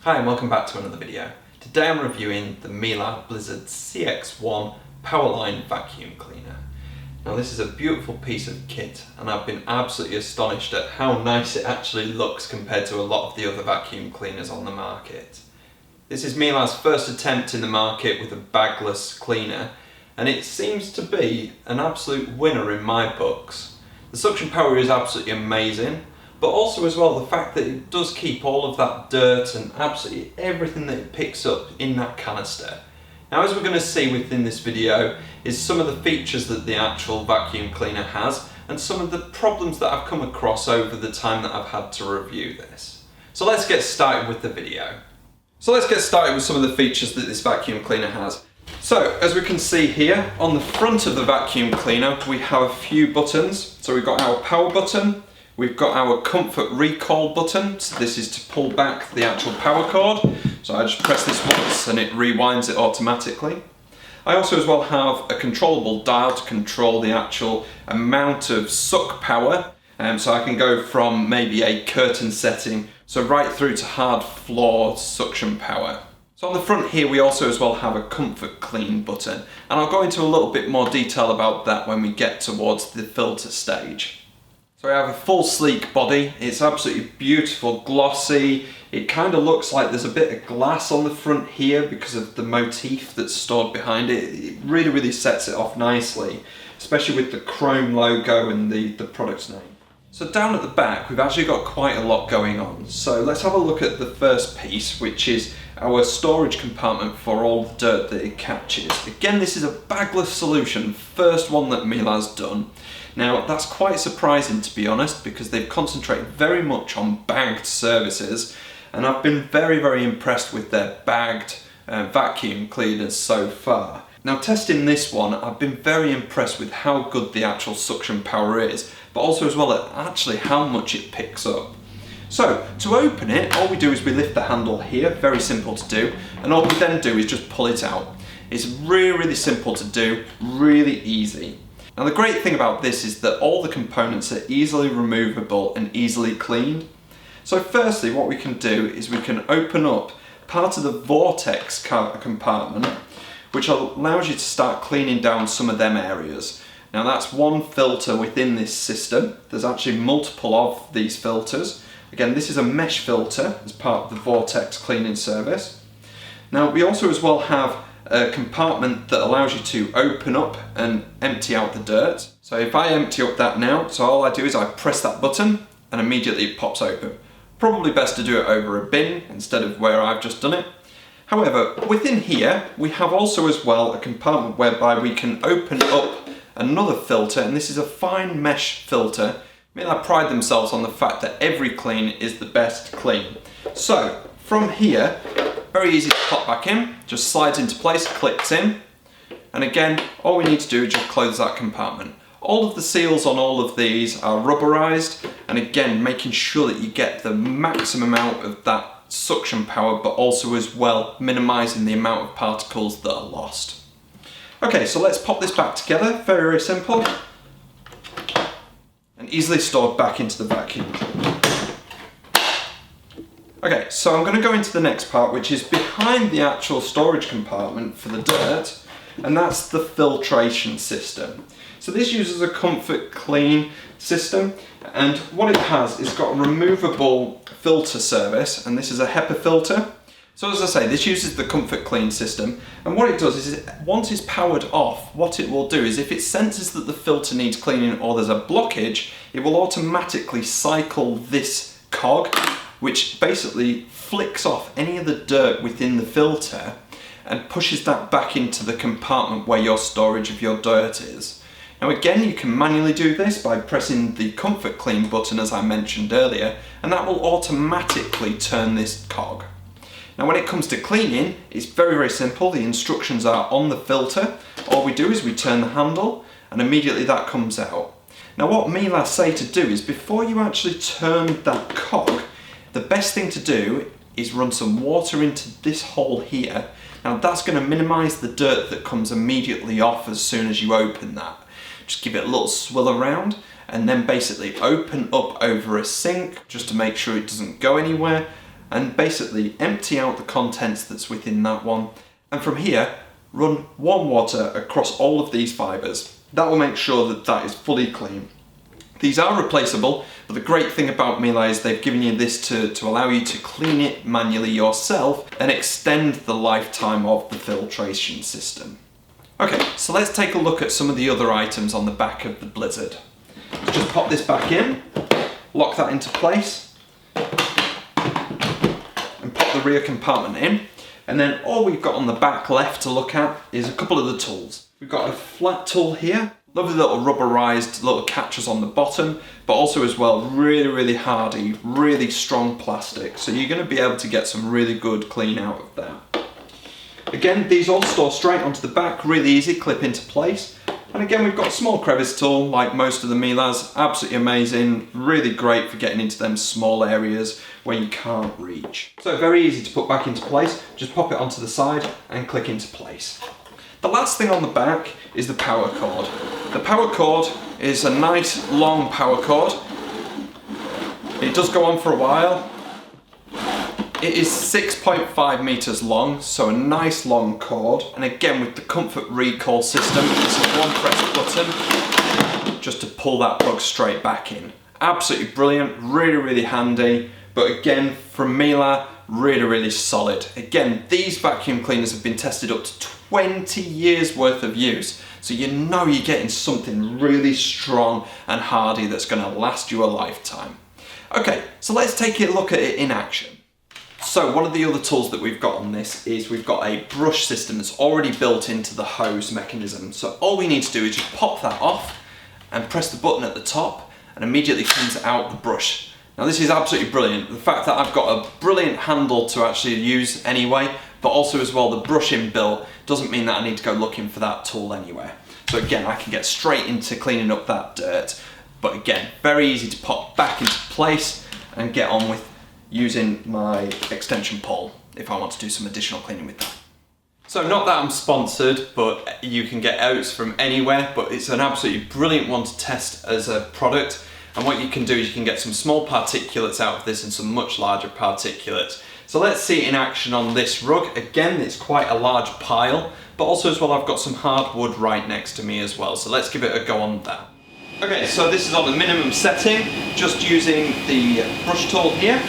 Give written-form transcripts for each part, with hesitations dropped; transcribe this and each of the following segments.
Hi and welcome back to another video. Today I'm reviewing the Miele Blizzard CX1 PowerLine vacuum cleaner. Now this is a beautiful piece of kit and I've been absolutely astonished at how nice it actually looks compared to a lot of the other vacuum cleaners on the market. This is Miele's first attempt in the market with a bagless cleaner and it seems to be an absolute winner in my books. The suction power is absolutely amazing, but also as well the fact that it does keep all of that dirt and absolutely everything that it picks up in that canister. Now, as we're going to see within this video is some of the features that the actual vacuum cleaner has and some of the problems that I've come across over the time that I've had to review this. So let's get started with the video. So let's get started with some of the features that this vacuum cleaner has. So as we can see here on the front of the vacuum cleaner we have a few buttons. So we've got our power button. We've got our comfort recall button, so this is to pull back the actual power cord. So I just press this once and it rewinds it automatically. I also as well have a controllable dial to control the actual amount of suck power. So I can go from maybe a curtain setting, so right through to hard floor suction power. So on the front here we also as well have a comfort clean button, and I'll go into a little bit more detail about that when we get towards the filter stage. So we have a full sleek body. It's absolutely beautiful, glossy. It kind of looks like there's a bit of glass on the front here because of the motif that's stored behind it. It really sets it off nicely, especially with the chrome logo and the product name. So down at the back we've actually got quite a lot going on. So let's have a look at the first piece, which is our storage compartment for all the dirt that it catches. Again, this is a bagless solution, first one that Miele's done. Now that's quite surprising, to be honest, because they've concentrated very much on bagged services, and I've been very impressed with their bagged vacuum cleaners so far. Now testing this one, I've been very impressed with how good the actual suction power is, but also as well at actually how much it picks up. So to open it, all we do is we lift the handle here, very simple to do, and all we then do is just pull it out. It's really simple to do, really easy. Now the great thing about this is that all the components are easily removable and easily cleaned. So firstly what we can do is we can open up part of the vortex compartment, which allows you to start cleaning down some of them areas. Now that's one filter within this system. There's actually multiple of these filters. Again, this is a mesh filter as part of the vortex cleaning service. Now we also as well have a compartment that allows you to open up and empty out the dirt. So if I empty up that now, so all I do is I press that button and immediately it pops open. Probably best to do it over a bin instead of where I've just done it. However, within here we have also as well a compartment whereby we can open up another filter, and this is a fine mesh filter. Miele pride themselves on the fact that every clean is the best clean. So from here, very easy to pop back in, just slides into place, clicks in, and again all we need to do is just close that compartment. All of the seals on all of these are rubberized, and again making sure that you get the maximum amount of that suction power, but also as well minimizing the amount of particles that are lost. Okay, so let's pop this back together, very simple, and easily stored back into the vacuum. Okay, so I'm going to go into the next part, which is behind the actual storage compartment for the dirt, and that's the filtration system. So this uses a comfort clean system, and what it has is got a removable filter service, and this is a HEPA filter. So as I say, this uses the comfort clean system, and what it does is once it's powered off, what it will do is if it senses that the filter needs cleaning or there's a blockage, it will automatically cycle this cog, which basically flicks off any of the dirt within the filter and pushes that back into the compartment where your storage of your dirt is. Now again, you can manually do this by pressing the comfort clean button as I mentioned earlier, and that will automatically turn this cog. Now when it comes to cleaning, it's very simple. The instructions are on the filter. All we do is we turn the handle and immediately that comes out. Now what Miele say to do is before you actually turn that cog, the best thing to do is run some water into this hole here. Now that's going to minimize the dirt that comes immediately off as soon as you open that. Just give it a little swill around and then basically open up over a sink just to make sure it doesn't go anywhere. and basically empty out the contents that's within that one. And from here, run warm water across all of these fibres. That will make sure that that is fully clean. These are replaceable, but the great thing about Miele is they've given you this to allow you to clean it manually yourself and extend the lifetime of the filtration system. Okay, so let's take a look at some of the other items on the back of the Blizzard. So just pop this back in, lock that into place, and pop the rear compartment in. And then all we've got on the back left to look at is a couple of the tools. We've got a flat tool here, lovely little rubberized little catchers on the bottom, but also as well really hardy, really strong plastic. So you're going to be able to get some really good clean out of that. Again, these all store straight onto the back, really easy, clip into place. And again, we've got a small crevice tool like most of the Miele's, absolutely amazing, really great for getting into them small areas where you can't reach. So very easy to put back into place, just pop it onto the side and click into place. The last thing on the back is the power cord. The power cord is a nice long power cord. It does go on for a while. It is 6.5 meters long, so a nice long cord. And again, with the comfort recall system, it's a one press button just to pull that plug straight back in. Absolutely brilliant, really handy. But again, from Miele, really solid. Again, these vacuum cleaners have been tested up to 20 years worth of use. So you know you're getting something really strong and hardy that's going to last you a lifetime. Okay, so let's take a look at it in action. So one of the other tools that we've got on this is we've got a brush system that's already built into the hose mechanism. So all we need to do is just pop that off and press the button at the top and immediately cleans out the brush. Now this is absolutely brilliant. The fact that I've got a brilliant handle to actually use anyway, but also as well the brush inbuilt doesn't mean that I need to go looking for that tool anywhere. So again, I can get straight into cleaning up that dirt. But again, very easy to pop back into place and get on with using my extension pole if I want to do some additional cleaning with that. So not that I'm sponsored, but you can get oats from anywhere, but it's an absolutely brilliant one to test as a product. And what you can do is you can get some small particulates out of this and some much larger particulates. So let's see it in action on this rug. Again, it's quite a large pile, but also as well I've got some hardwood right next to me as well. So let's give it a go on that. Okay, so this is on the minimum setting, just using the brush tool here.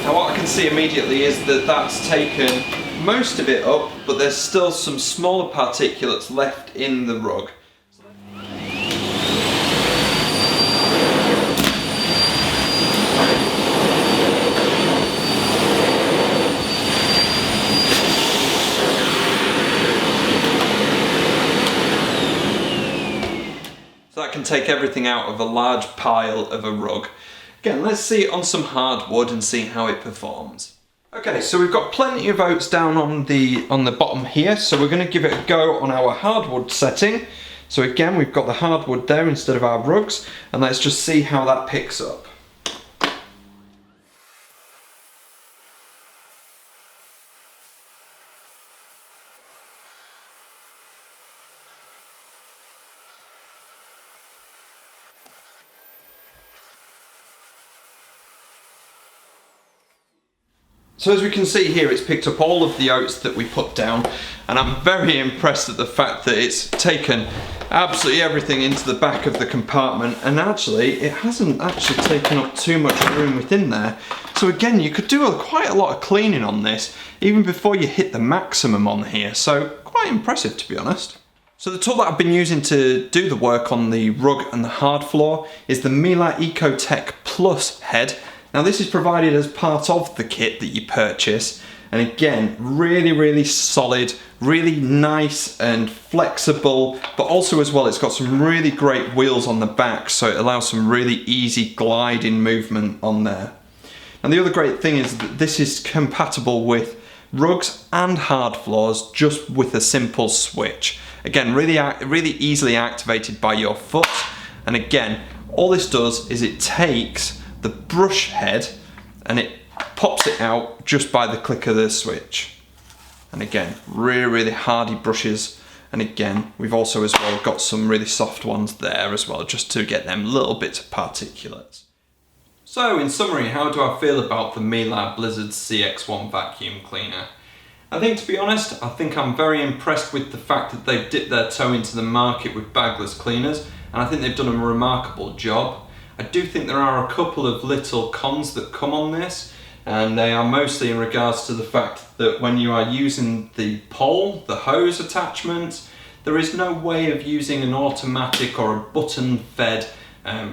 Now what I can see immediately is that that's taken most of it up, but there's still some smaller particulates left in the rug. So that can take everything out of a large pile of a rug. Again, let's see it on some hardwood and see how it performs. Okay, so we've got plenty of oats down on the bottom here, so we're going to give it a go on our hardwood setting. So again, we've got the hardwood there instead of our rugs, and let's just see how that picks up. So as we can see here, it's picked up all of the oats that we put down, and I'm very impressed at the fact that it's taken absolutely everything into the back of the compartment, and actually it hasn't actually taken up too much room within there. So again, you could do quite a lot of cleaning on this even before you hit the maximum on here, so quite impressive to be honest. So the tool that I've been using to do the work on the rug and the hard floor is the Miele Ecotech Plus head. Now this is provided as part of the kit that you purchase, and again, really solid, really nice and flexible, but also as well it's got some really great wheels on the back, so it allows some really easy gliding movement on there. And the other great thing is that this is compatible with rugs and hard floors just with a simple switch. Again, really easily activated by your foot, and again, all this does is it takes the brush head and it pops it out just by the click of the switch. And again, really hardy brushes And again, we've also as well got some really soft ones there as well, just to get them little bits of particulates. So in summary, how do I feel about the Miele Blizzard CX1 vacuum cleaner? I think, to be honest, I think I'm very impressed with the fact that they've dipped their toe into the market with bagless cleaners, and I think they've done a remarkable job. I do think there are a couple of little cons that come on this, and they are mostly in regards to the fact that when you are using the pole, the hose attachment, there is no way of using an automatic or a button-fed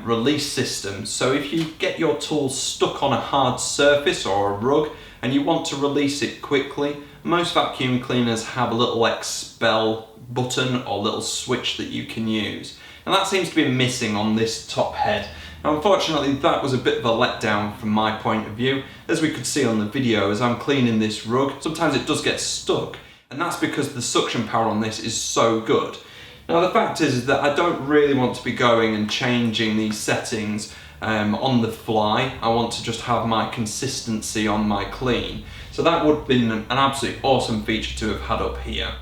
release system. So if you get your tool stuck on a hard surface or a rug and you want to release it quickly, most vacuum cleaners have a little expel button or little switch that you can use. And that seems to be missing on this top head. Now, unfortunately, that was a bit of a letdown from my point of view. As we could see on the video, as I'm cleaning this rug, sometimes it does get stuck. And that's because the suction power on this is so good. Now, the fact is that I don't really want to be going and changing these settings on the fly. I want to just have my consistency on my clean. So that would have been an absolutely awesome feature to have had up here.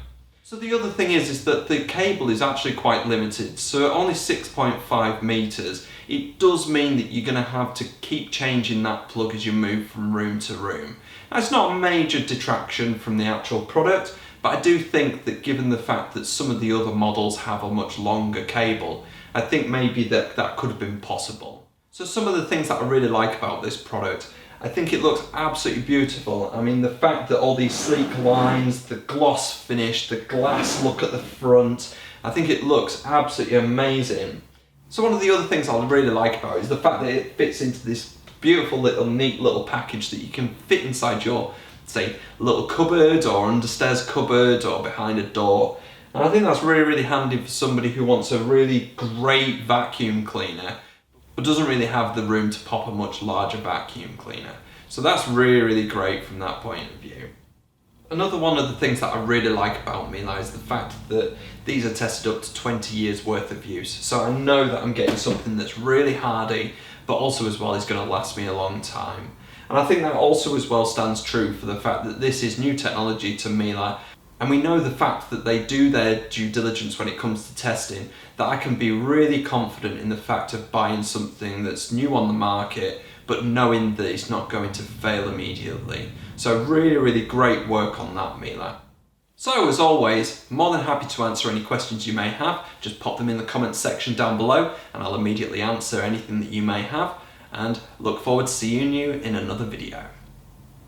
So the other thing is that the cable is actually quite limited. So only 6.5 meters. It does mean that you're going to have to keep changing that plug as you move from room to room. Now, it's not a major detraction from the actual product, but I do think that given the fact that some of the other models have a much longer cable, I think maybe that could have been possible. So some of the things that I really like about this product, I think it looks absolutely beautiful. I mean, the fact that all these sleek lines, the gloss finish, the glass look at the front, I think it looks absolutely amazing. So one of the other things I really like about it is the fact that it fits into this beautiful little neat little package that you can fit inside your, say, little cupboard or understairs cupboard or behind a door. And I think that's really, really handy for somebody who wants a really great vacuum cleaner but doesn't really have the room to pop a much larger vacuum cleaner. So that's really, really great from that point of view. Another one of the things that I really like about Miele is the fact that these are tested up to 20 years worth of use. So I know that I'm getting something that's really hardy, but also as well is going to last me a long time. And I think that also as well stands true for the fact that this is new technology to Miele, and we know the fact that they do their due diligence when it comes to testing, that I can be really confident in the fact of buying something that's new on the market, but knowing that it's not going to fail immediately. So really, really great work on that, Miele. So as always, more than happy to answer any questions you may have. Just pop them in the comments section down below and I'll immediately answer anything that you may have, and look forward to seeing you in another video.